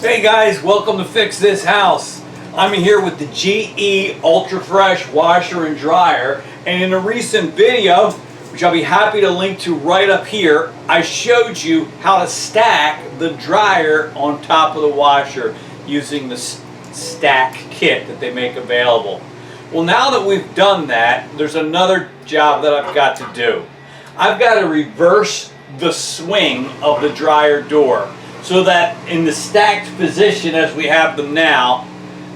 Hey guys, welcome to Fix This House. I'm here with the GE Ultra Fresh washer and dryer, and in a recent video, which I'll be happy to link to right up here, I showed you how to stack the dryer on top of the washer using the stack kit that they make available. Well, now that we've done that, there's another job that I've got to do. I've got to reverse the swing of the dryer door so that in the stacked position as we have them now,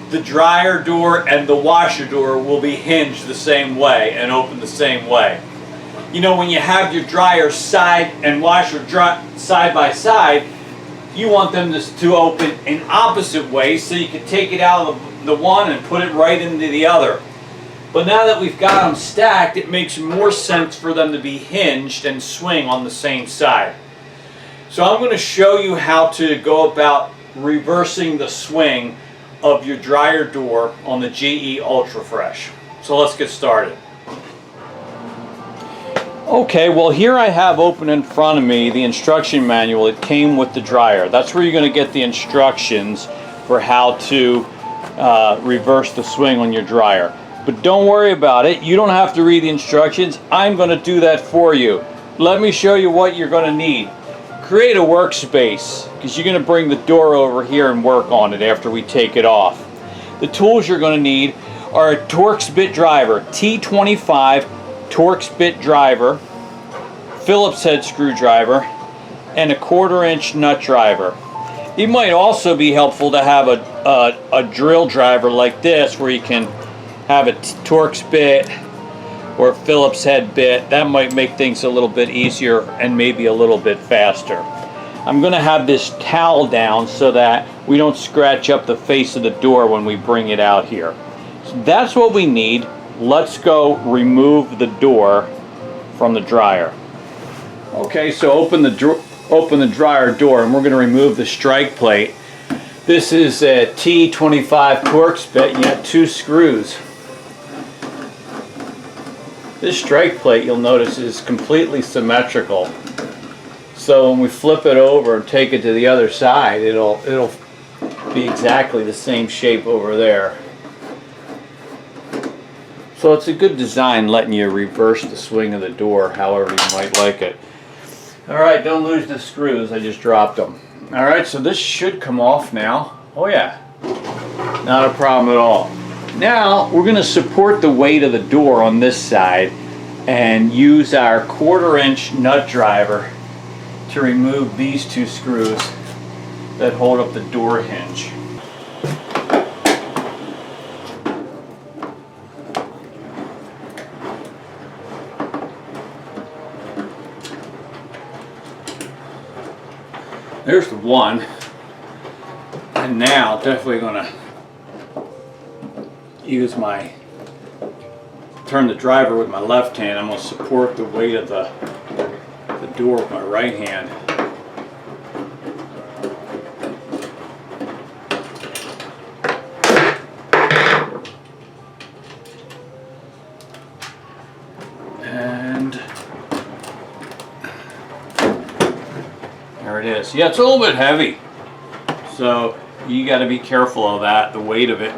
the dryer door and the washer door will be hinged the same way and open the same way. You know, when you have your dryer side and washer side by side, you want them to open in opposite ways so you can take it out of the one and put it right into the other. But now that we've got them stacked, it makes more sense for them to be hinged and swing on the same side. So I'm going to show you how to go about reversing the swing of your dryer door on the GE Ultra Fresh. So let's get started. Okay, well here I have open in front of me the instruction manual. It came with the dryer. That's where you're going to get the instructions for how to reverse the swing on your dryer. But don't worry about it. You don't have to read the instructions. I'm going to do that for you. Let me show you what you're going to need. Create a workspace, because you're going to bring the door over here and work on it after we take it off. The tools you're going to need are a Torx bit driver, T25 Torx bit driver, Phillips head screwdriver, and a 1/4 inch nut driver. It might also be helpful to have a drill driver like this, where you can have a Torx bit or a Phillips head bit. That might make things a little bit easier and maybe a little bit faster. I'm going to have this towel down so that we don't scratch up the face of the door when we bring it out here. So that's what we need. Let's go remove the door from the dryer. Okay, so open the dryer door, and we're going to remove the strike plate. This is a T25 Torx bit. You have 2 screws. This strike plate, you'll notice, is completely symmetrical. So when we flip it over and take it to the other side, it'll be exactly the same shape over there. So it's a good design, letting you reverse the swing of the door however you might like it. Alright, don't lose the screws, I just dropped them. Alright, so this should come off now. Oh yeah, not a problem at all. Now we're going to support the weight of the door on this side and use our 1/4 inch nut driver to remove these 2 screws that hold up the door hinge. There's the one, and now definitely going to use turn the driver with my left hand. I'm going to support the weight of the door with my right hand. And there it is. Yeah, it's a little bit heavy, so you got to be careful of that, the weight of it.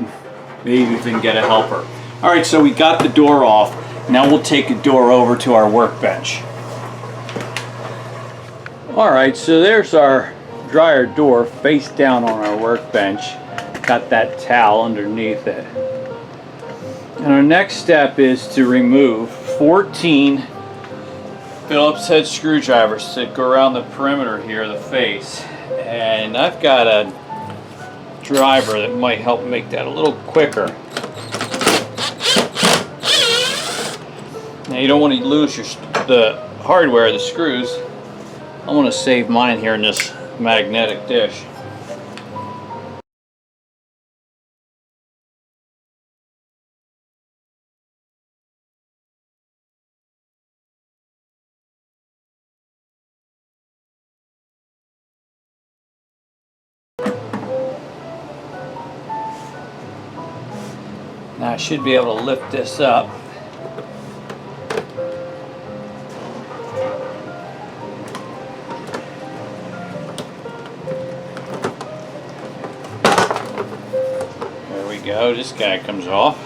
Maybe you can get a helper. Alright, so we got the door off. Now we'll take the door over to our workbench. Alright, so there's our dryer door face down on our workbench. Got that towel underneath it. And our next step is to remove 14 Phillips head screwdrivers that go around the perimeter here of the face. And I've got a driver that might help make that a little quicker. Now you don't want to lose the hardware, the screws. I want to save mine here in this magnetic dish. Now I should be able to lift this up. we go. This guy comes off.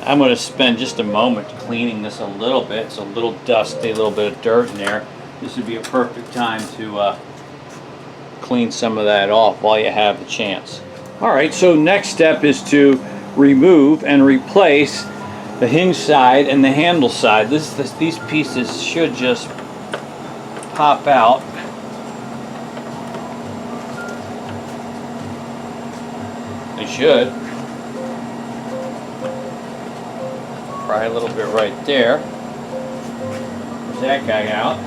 I'm going to spend just a moment cleaning this a little bit. It's a little dusty, a little bit of dirt in there. This would be a perfect time to clean some of that off while you have the chance. Alright, so next step is to remove and replace the hinge side and the handle side. These pieces should just pop out. They should. Pry a little bit right there. There's that guy out.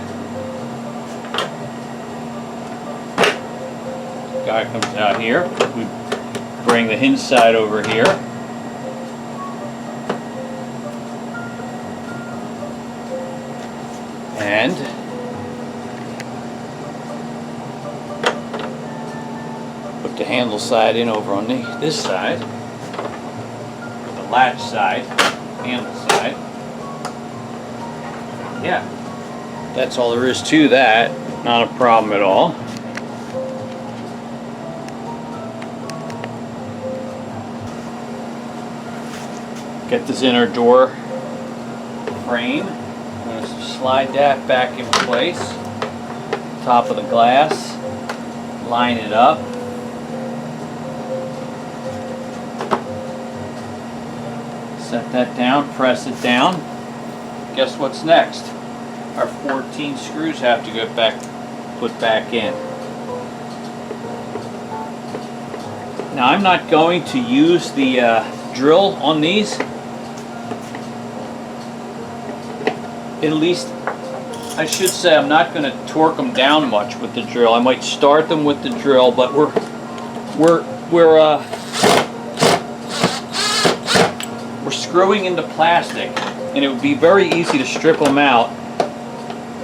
Guy comes out here. We bring the hinge side over here. And put the handle side in over on this side. The latch side. Handle side. Yeah, that's all there is to that. Not a problem at all. Get this inner door frame. I'm going to slide that back in place. Top of the glass. Line it up. Set that down, press it down. Guess what's next? Our 14 screws have to get put back in. Now I'm not going to use the drill on these. At least, I should say I'm not going to torque them down much with the drill. I might start them with the drill, but we're screwing into plastic, and it would be very easy to strip them out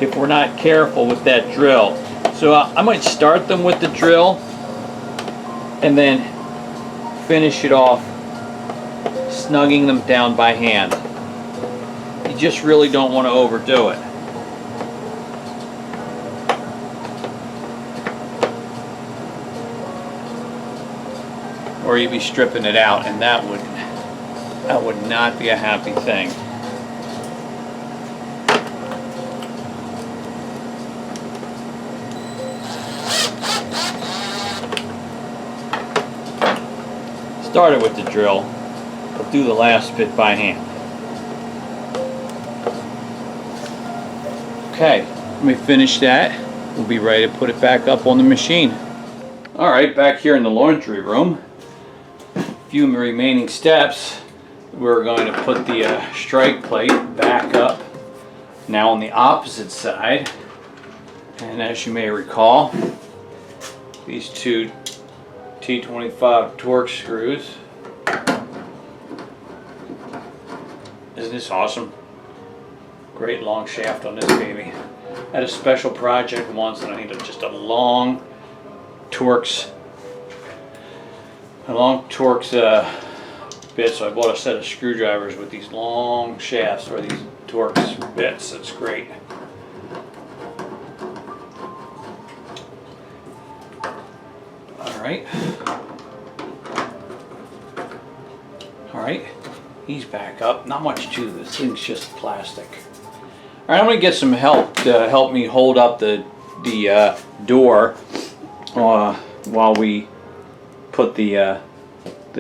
if we're not careful with that drill. So I might start them with the drill and then finish it off snugging them down by hand. You just really don't want to overdo it. Or you'd be stripping it out, and that would not be a happy thing. Started with the drill, but do the last bit by hand. Okay, let me finish that. We'll be ready to put it back up on the machine. Alright, back here in the laundry room. A few remaining steps. We're going to put the strike plate back up, now on the opposite side. And as you may recall, these two T25 Torx screws. Isn't this awesome? Great long shaft on this baby. I had a special project once and I needed just a long Torx bit, so I bought a set of screwdrivers with these long shafts, or these Torx bits. That's great. Alright, he's back up. Not much to this, thing's just plastic. Alright, I'm going to get some help to help me hold up the door while we put the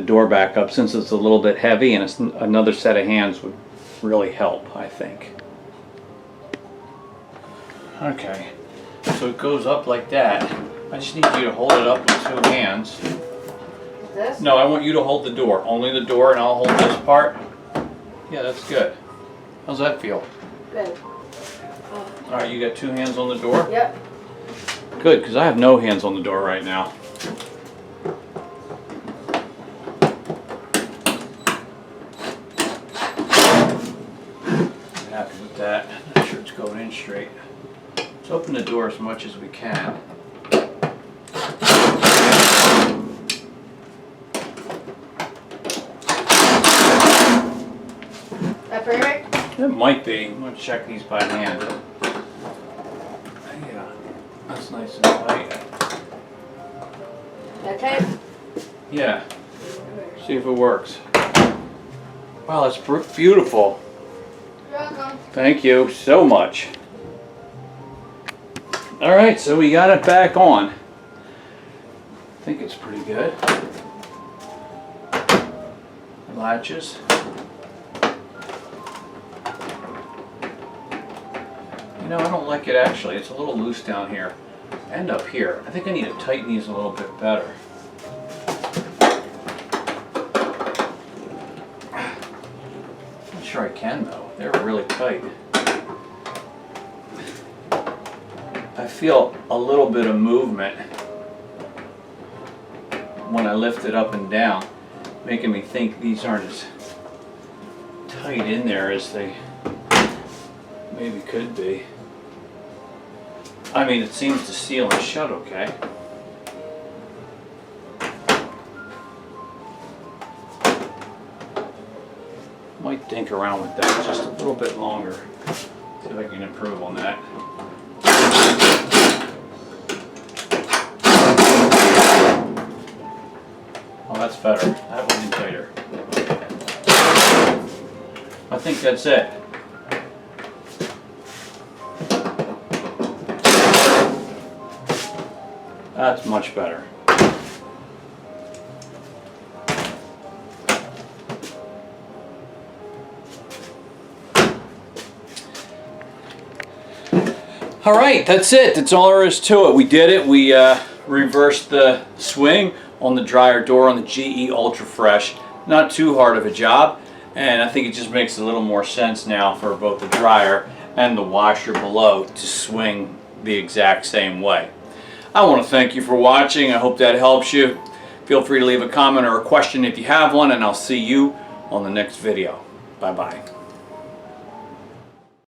door back up, since it's a little bit heavy, and it's another set of hands would really help, I think. Okay, so it goes up like that. I just need you to hold it up with two hands. This? No, I want you to hold the door. Only the door, and I'll hold this part. Yeah, that's good. How's that feel? Good. Alright, you got two hands on the door? Yep. Good, because I have no hands on the door right now. I'm happy with that. Make sure it's going in straight. Let's open the door as much as we can. That perfect? It might be. I'm going to check these by hand. Yeah, that's nice and tight. That tape? Yeah. See if it works. Wow, that's beautiful. You're welcome. Thank you so much. All right, so we got it back on. I think it's pretty good. Latches. You know, I don't like it actually. It's a little loose down here and up here. I think I need to tighten these a little bit better. Not sure I can though. They're really tight. I feel a little bit of movement when I lift it up and down, making me think these aren't as tight in there as they maybe could be. I mean, it seems to seal and shut okay. Might dink around with that just a little bit longer. See if I can improve on that. Oh, that's better. That would be tighter. I think that's it. That's much better. All right, that's it. That's all there is to it. We did it. We reversed the swing on the dryer door on the GE Ultra Fresh. Not too hard of a job, and I think it just makes a little more sense now for both the dryer and the washer below to swing the exact same way. I want to thank you for watching. I hope that helps you. Feel free to leave a comment or a question if you have one, and I'll see you on the next video. Bye-bye.